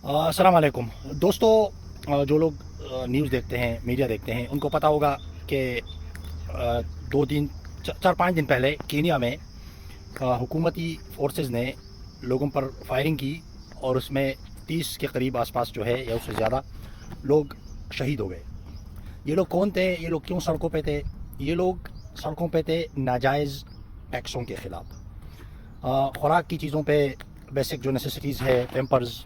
अस्सलाम वालेकुम दोस्तों, जो लोग न्यूज़ देखते हैं, मीडिया देखते हैं, उनको पता होगा कि 4-5 दिन पहले कीनिया में हुकूमती फोर्सेस ने लोगों पर फायरिंग की और उसमें 30 के करीब आसपास जो है या उससे ज़्यादा लोग शहीद हो गए। ये लोग कौन थे? ये लोग क्यों सड़कों पे थे? ये लोग सड़कों पे थे नाजायज़ टैक्सों के ख़िलाफ़। ख़ुराक की चीज़ों पे, बेसिक जो नेसेसिटीज़ है, पेम्पर्स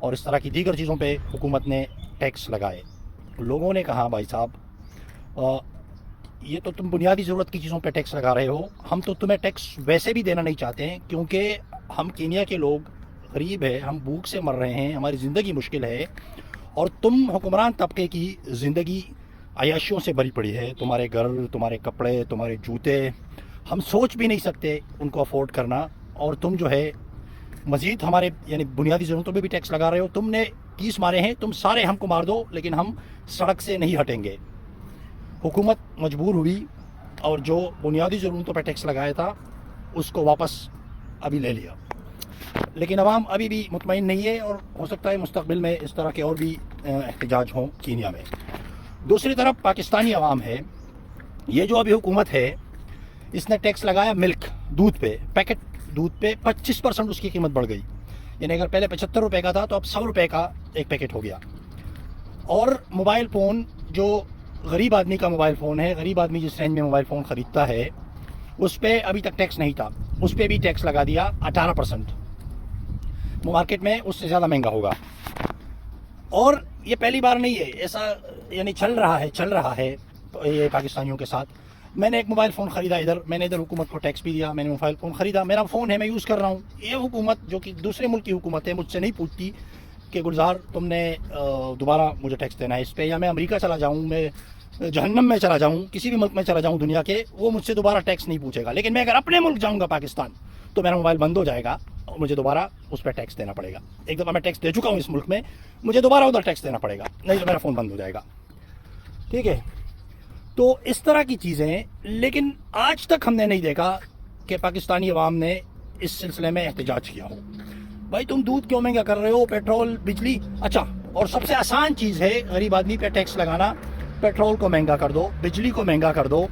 और इस तरह की दीगर चीज़ों पे हुकूमत ने टैक्स लगाए। लोगों ने कहा भाई साहब, ये तो तुम बुनियादी ज़रूरत की चीज़ों पे टैक्स लगा रहे हो, हम तो तुम्हें टैक्स वैसे भी देना नहीं चाहते हैं क्योंकि हम कीनिया के लोग गरीब है, हम भूख से मर रहे हैं, हमारी ज़िंदगी मुश्किल है और तुम हुक्मरान तबके की ज़िंदगी अय्याशियों से भरी पड़ी है। तुम्हारे घर, तुम्हारे कपड़े, तुम्हारे जूते, हम सोच भी नहीं सकते उनको अफोर्ड करना, और तुम जो है मज़ीद हमारे यानी बुनियादी ज़रूरतों पे भी टैक्स लगा रहे हो। तुमने 30 मारे हैं, तुम सारे हमको मार दो लेकिन हम सड़क से नहीं हटेंगे। हुकूमत मजबूर हुई और जो बुनियादी ज़रूरतों पर टैक्स लगाया था उसको वापस अभी ले लिया, लेकिन अवाम अभी भी मुतमईन नहीं है और हो सकता है मुस्तक़बिल में इस तरह के और भी एहतजाज हों कीनिया में। दूसरी तरफ पाकिस्तानी अवाम है, ये जो अभी हुकूमत है इसने टैक्स लगाया मिल्क, दूध पे, पैकेट दूध पे 25% उसकी कीमत बढ़ गई। यानी अगर पहले 75 रुपये का था तो अब 100 रुपये का एक पैकेट हो गया। और मोबाइल फ़ोन, जो गरीब आदमी का मोबाइल फ़ोन है, गरीब आदमी जिस रेंज में मोबाइल फ़ोन ख़रीदता है, उस पर अभी तक टैक्स नहीं था, उस पर भी टैक्स लगा दिया 18%। मार्केट में उससे ज़्यादा महंगा होगा। और ये पहली बार नहीं है ऐसा, यानी चल रहा है ये पाकिस्तानियों के साथ। मैंने एक मोबाइल फ़ोन ख़रीदा इधर, मैंने इधर हुकूमत को टैक्स भी दिया, मैंने मोबाइल फ़ोन ख़रीदा, मेरा फ़ोन है, मैं यूज़ कर रहा हूँ। ये हुकूमत जो कि दूसरे मुल्क की हुकूमत है मुझसे नहीं पूछती कि गुलजार तुमने दोबारा मुझे टैक्स देना है इस पर, या मैं अमेरिका चला जाऊँ, मैं जहन्नम में चला जाऊँ, किसी भी मुल्क में चला जाऊँ दुनिया के, वो मुझसे दोबारा टैक्स नहीं पूछेगा। लेकिन मैं अगर अपने मुल्क जाऊँगा पाकिस्तान तो मेरा मोबाइल बंद हो जाएगा और मुझे दोबारा उस पर टैक्स देना पड़ेगा। एक दफ़ा मैं टैक्स दे चुका हूँ इस मुल्क में, मुझे दोबारा उधर टैक्स देना पड़ेगा, नहीं तो मेरा फ़ोन बंद हो जाएगा। ठीक है, तो इस तरह की चीज़ें। लेकिन आज तक हमने नहीं देखा कि पाकिस्तानी अवाम ने इस सिलसिले में एहतजाज किया हो। भाई तुम दूध क्यों महंगा कर रहे हो, पेट्रोल, बिजली। अच्छा, और सबसे आसान चीज़ है गरीब आदमी पे टैक्स लगाना। पेट्रोल को महंगा कर दो, बिजली को महंगा कर दो।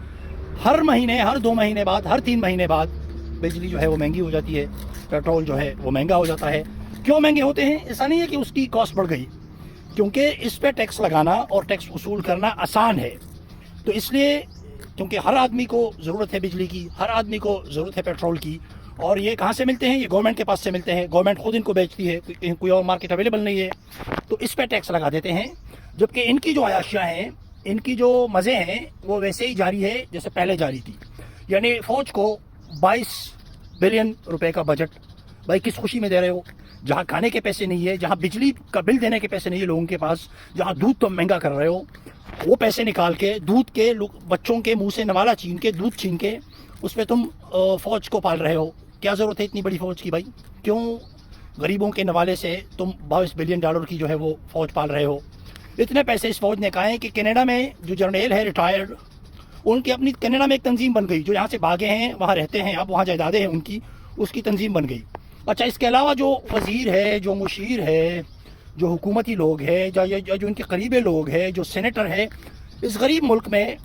हर महीने, हर 2 महीने बाद, हर 3 महीने बाद बिजली जो है वो महंगी हो जाती है, पेट्रोल जो है वो महंगा हो जाता है। क्यों महंगे होते हैं? ऐसा नहीं है कि उसकी कॉस्ट बढ़ गई, क्योंकि इस पर टैक्स लगाना और टैक्स वसूल करना आसान है। तो इसलिए, क्योंकि हर आदमी को ज़रूरत है बिजली की, हर आदमी को ज़रूरत है पेट्रोल की, और ये कहाँ से मिलते हैं? ये गवर्नमेंट के पास से मिलते हैं। गवर्नमेंट खुद इनको बेचती है, कोई और मार्केट अवेलेबल नहीं है, तो इस पर टैक्स लगा देते हैं। जबकि इनकी जो अयाशियाँ हैं, इनकी जो मज़े हैं, वो वैसे ही जारी है जैसे पहले जारी थी। यानी फ़ौज को 22 बिलियन रुपए का बजट, भाई किस खुशी में दे रहे हो? जहाँ खाने के पैसे नहीं है, जहाँ बिजली का बिल देने के पैसे नहीं है लोगों के पास, जहाँ दूध तुम महंगा कर रहे हो, वो पैसे निकाल के दूध के बच्चों के मुंह से नवाला छीन के, दूध छीन के, उस पर तुम फ़ौज को पाल रहे हो। क्या ज़रूरत है इतनी बड़ी फ़ौज की भाई? क्यों गरीबों के नवाले से तुम 22 बिलियन डॉलर की जो है वो फ़ौज पाल रहे हो? इतने पैसे इस फ़ौज ने कहा है कि कनाडा में जो जर्नल है रिटायर्ड, उनकी अपनी कनाडा में एक तंजीम बन गई, जो यहाँ से भागे हैं, वहाँ रहते हैं, अब वहाँ जायदादें हैं उनकी, उसकी तंजीम बन गई। अच्छा, इसके अलावा जो वज़ीर है, जो मुशीर है, जो हुकूमती लोग हैं, जो इनके करीबे लोग हैं, जो सेनेटर है, इस गरीब मुल्क में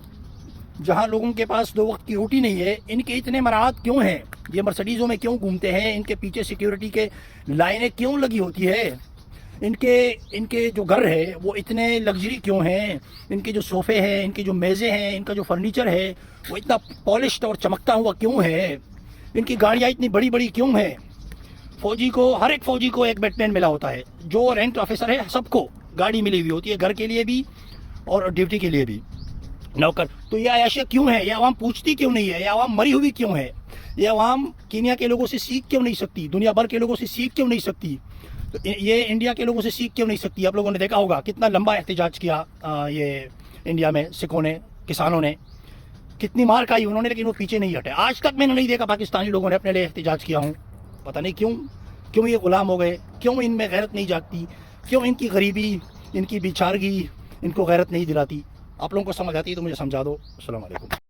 जहाँ लोगों के पास 2 वक्त की रोटी नहीं है, इनके इतने मराहत क्यों हैं? ये मर्सिडीज़ों में क्यों घूमते हैं? इनके पीछे सिक्योरिटी के लाइनें क्यों लगी होती है? इनके जो घर है वो इतने लग्जरी क्यों हैं? इनके जो सोफ़े हैं, इनके जो मेज़ें हैं, इनका जो फर्नीचर है वो इतना पॉलिश्ड और चमकता हुआ क्यों है? इनकी गाड़ियाँ इतनी बड़ी बड़ी क्यों हैं? फौजी को, हर एक फौजी को एक बैटमैन मिला होता है, जो रैंक ऑफिसर है सबको गाड़ी मिली हुई होती है, घर के लिए भी और ड्यूटी के लिए भी, नौकर। तो ये अयाशियाँ क्यों है? ये आवाम पूछती क्यों नहीं है? ये आवाम मरी हुई क्यों है? ये आवाम कीनिया के लोगों से सीख क्यों नहीं सकती? दुनिया भर के लोगों से सीख क्यों नहीं सकती? तो ये इंडिया के लोगों से सीख क्यों नहीं सकती? आप लोगों ने देखा होगा कितना लंबा एहतजाज किया ये इंडिया में सिखों ने, किसानों ने, कितनी मार खाई उन्होंने, लेकिन वो पीछे नहीं हटे। आज तक मैंने नहीं देखा पाकिस्तानी लोगों ने अपने लिए एहतजाज किया हूँ। पता नहीं क्यों ये गुलाम हो गए? क्यों इनमें गैरत नहीं जागती? क्यों इनकी गरीबी, इनकी बिचारगी इनको गैरत नहीं दिलाती? आप लोगों को समझ आती है तो मुझे समझा दो। अस्सलाम वालेकुम।